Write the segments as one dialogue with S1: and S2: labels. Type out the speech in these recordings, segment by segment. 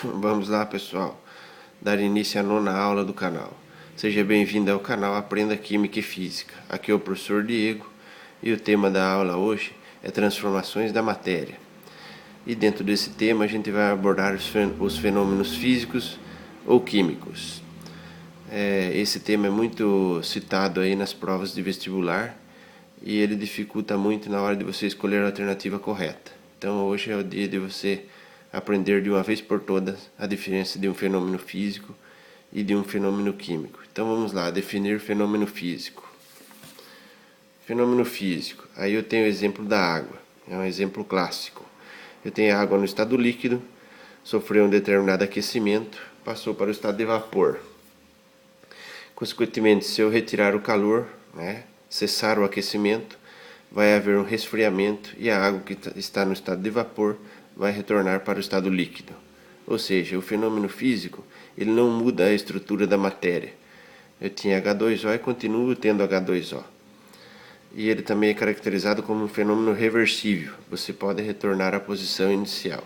S1: Vamos lá, pessoal, dar início à nona aula do canal. Seja bem-vindo ao canal Aprenda Química e Física. Aqui é o professor Diego e o tema da aula hoje é transformações da matéria. E dentro desse tema a gente vai abordar os fenômenos físicos ou químicos. Esse tema é muito citado aí nas provas de vestibular e ele dificulta muito na hora de você escolher a alternativa correta. Então hoje é o dia de você aprender de uma vez por todas a diferença de um fenômeno físico e de um fenômeno químico. Então vamos lá, definir fenômeno físico. Fenômeno físico, aí eu tenho o exemplo da água, é um exemplo clássico. Eu tenho a água no estado líquido, sofreu um determinado aquecimento, passou para o estado de vapor. Consequentemente, se eu retirar o calor, cessar o aquecimento, vai haver um resfriamento e a água que está no estado de vapor vai retornar para o estado líquido. Ou seja, o fenômeno físico ele não muda a estrutura da matéria. Eu tinha H2O e continuo tendo H2O. E ele também é caracterizado como um fenômeno reversível. Você pode retornar à posição inicial.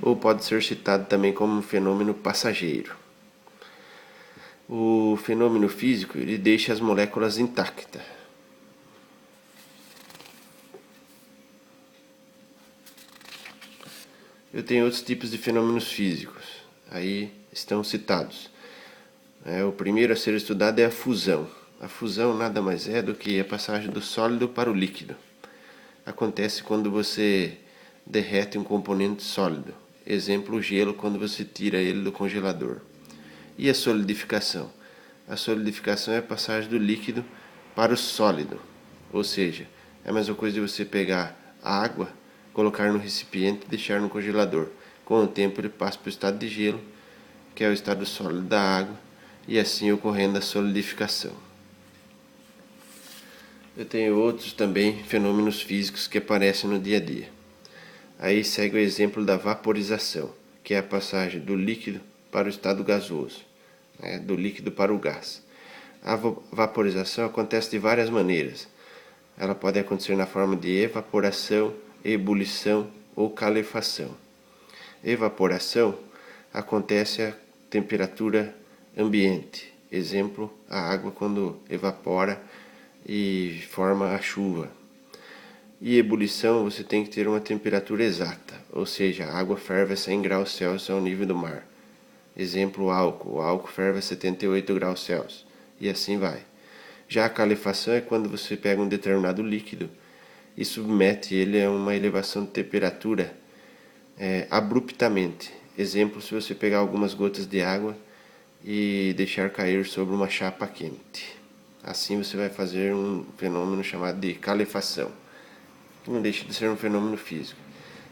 S1: Ou pode ser citado também como um fenômeno passageiro. O fenômeno físico ele deixa as moléculas intactas. Eu tenho outros tipos de fenômenos físicos. Aí estão citados. O primeiro a ser estudado é a fusão. A fusão nada mais é do que a passagem do sólido para o líquido. Acontece quando você derrete um componente sólido. Exemplo, o gelo, quando você tira ele do congelador. E a solidificação? A solidificação é a passagem do líquido para o sólido. Ou seja, é a mesma coisa de você pegar a água, colocar no recipiente e deixar no congelador. Com o tempo ele passa para o estado de gelo, que é o estado sólido da água, e assim ocorrendo a solidificação. Eu tenho outros também fenômenos físicos que aparecem no dia a dia. Aí segue o exemplo da vaporização, que é a passagem do líquido para o estado gasoso, do líquido para o gás. A vaporização acontece de várias maneiras. Ela pode acontecer na forma de evaporação, ebulição ou calefação. Evaporação acontece a temperatura ambiente. Exemplo, a água quando evapora e forma a chuva. E ebulição você tem que ter uma temperatura exata, ou seja, a água ferve a 100 graus Celsius ao nível do mar. Exemplo, o álcool ferve a 78 graus Celsius e assim vai. Já a calefação é quando você pega um determinado líquido e submete ele a uma elevação de temperatura abruptamente. Exemplo, se você pegar algumas gotas de água e deixar cair sobre uma chapa quente. Assim você vai fazer um fenômeno chamado de calefação, que não deixa de ser um fenômeno físico.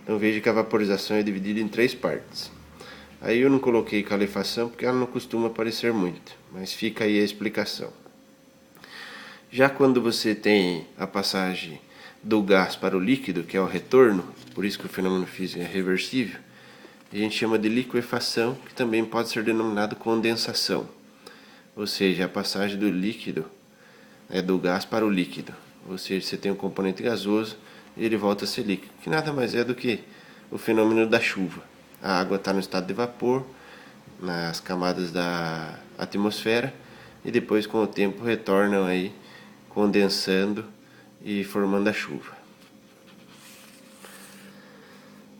S1: Então veja que a vaporização é dividida em 3 partes. Aí eu não coloquei calefação porque ela não costuma aparecer muito, mas fica aí a explicação. Já quando você tem a passagem do gás para o líquido, que é o retorno, por isso que o fenômeno físico é reversível, a gente chama de liquefação, que também pode ser denominado condensação. Ou seja, a passagem do líquido do gás para o líquido. Ou seja, você tem um componente gasoso e ele volta a ser líquido, que nada mais é do que o fenômeno da chuva. A água está no estado de vapor, nas camadas da atmosfera, e depois com o tempo retornam aí condensando e formando a chuva.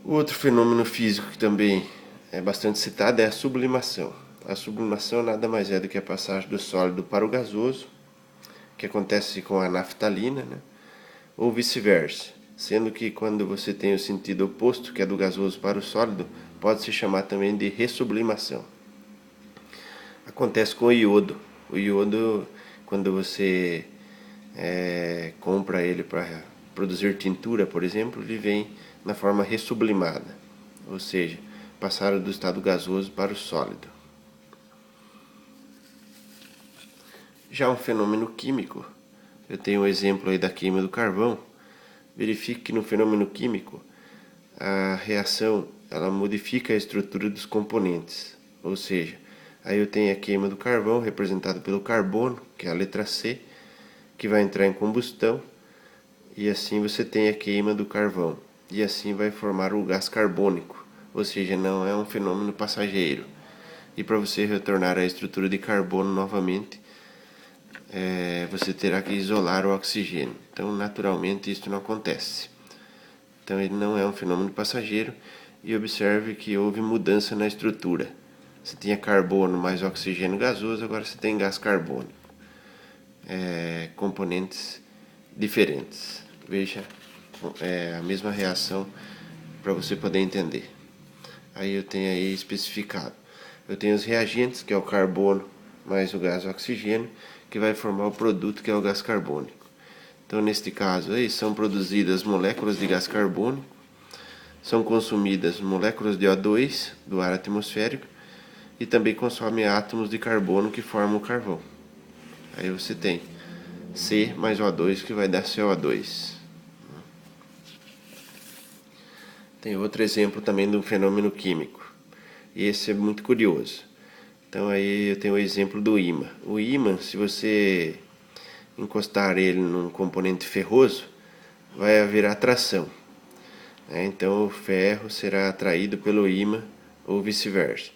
S1: O outro fenômeno físico que também é bastante citado é a sublimação. A sublimação nada mais é do que a passagem do sólido para o gasoso, que acontece com a naftalina, ou vice-versa, sendo que quando você tem o sentido oposto, que é do gasoso para o sólido, pode se chamar também de ressublimação. Acontece com o iodo. O iodo, quando você compra ele para produzir tintura, por exemplo, ele vem na forma ressublimada, ou seja, passaram do estado gasoso para o sólido. Já um fenômeno químico, eu tenho um exemplo aí da queima do carvão. Verifique que no fenômeno químico a reação ela modifica a estrutura dos componentes, ou seja, aí eu tenho a queima do carvão representada pelo carbono, que é a letra C, que vai entrar em combustão, e assim você tem a queima do carvão, e assim vai formar o gás carbônico, ou seja, não é um fenômeno passageiro. E para você retornar à estrutura de carbono novamente, você terá que isolar o oxigênio. Então, naturalmente, isso não acontece. Então, ele não é um fenômeno passageiro. E observe que houve mudança na estrutura. Você tinha carbono mais oxigênio gasoso, agora você tem gás carbônico. Componentes diferentes. Veja, a mesma reação para você poder entender. Aí eu tenho aí especificado. Eu tenho os reagentes, que é o carbono mais o gás oxigênio, que vai formar o produto, que é o gás carbônico. Então, neste caso aí, são produzidas moléculas de gás carbônico, são consumidas moléculas de O2 do ar atmosférico e também consomem átomos de carbono que formam o carvão. Aí você tem C mais O2 que vai dar CO2. Tem outro exemplo também de um fenômeno químico. E esse é muito curioso. Então aí eu tenho o exemplo do ímã. O ímã, se você encostar ele num componente ferroso, vai haver atração. Então o ferro será atraído pelo ímã ou vice-versa.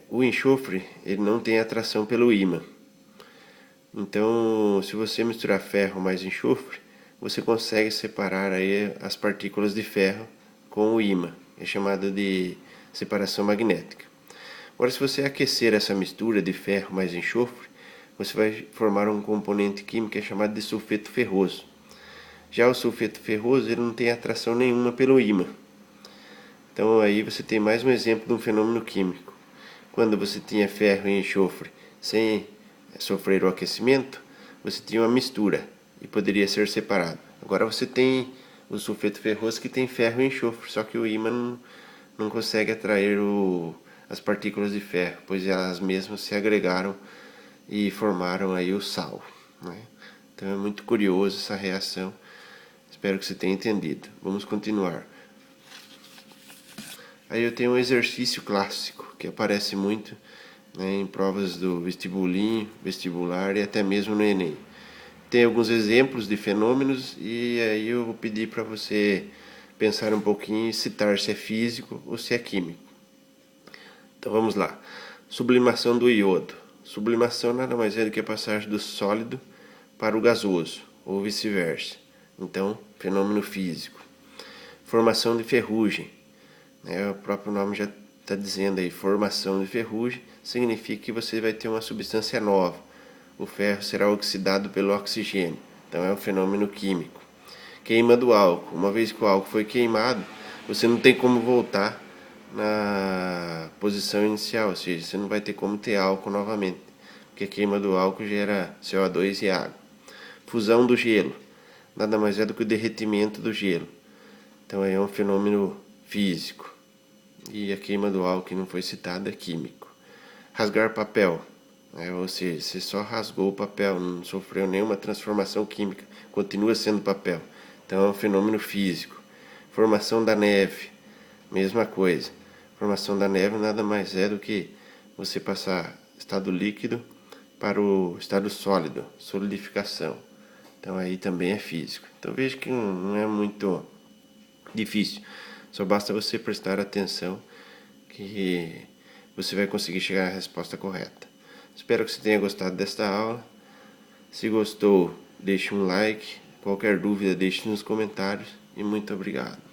S1: O enxofre ele não tem atração pelo ímã. Então, se você misturar ferro mais enxofre, você consegue separar aí as partículas de ferro com o ímã. É chamado de separação magnética. Agora, se você aquecer essa mistura de ferro mais enxofre, você vai formar um componente químico chamado de sulfeto ferroso. Já o sulfeto ferroso ele não tem atração nenhuma pelo ímã. Então aí você tem mais um exemplo de um fenômeno químico. Quando você tinha ferro e enxofre sem sofrer o aquecimento, você tinha uma mistura e poderia ser separado. Agora você tem o sulfeto ferroso que tem ferro e enxofre, só que o ímã não consegue atrair as partículas de ferro, pois elas mesmas se agregaram e formaram aí o sal. Né? Então é muito curioso essa reação. Espero que você tenha entendido. Vamos continuar. Aí eu tenho um exercício clássico que aparece muito, né, em provas do vestibulinho, vestibular e até mesmo no Enem. Tem alguns exemplos de fenômenos e aí eu vou pedir para você pensar um pouquinho e citar se é físico ou se é químico. Então vamos lá. Sublimação do iodo. Sublimação nada mais é do que a passagem do sólido para o gasoso, ou vice-versa. Então, fenômeno físico. Formação de ferrugem. O próprio nome já está dizendo aí, formação de ferrugem significa que você vai ter uma substância nova. O ferro será oxidado pelo oxigênio. Então é um fenômeno químico. Queima do álcool. Uma vez que o álcool foi queimado, você não tem como voltar na posição inicial, ou seja, você não vai ter como ter álcool novamente, porque a queima do álcool gera CO2 e água. Fusão do gelo. Nada mais é do que o derretimento do gelo. Então é um fenômeno físico. E a queima do álcool que não foi citada é químico. Rasgar papel. Ou seja, você só rasgou o papel, não sofreu nenhuma transformação química, continua sendo papel. Então é um fenômeno físico. Formação da neve, mesma coisa. Formação da neve nada mais é do que você passar estado líquido para o estado sólido, solidificação. Então aí também é físico. Então veja que não é muito difícil, só basta você prestar atenção que você vai conseguir chegar à resposta correta. Espero que você tenha gostado desta aula. Se gostou, deixe um like. Qualquer dúvida, deixe nos comentários. E muito obrigado.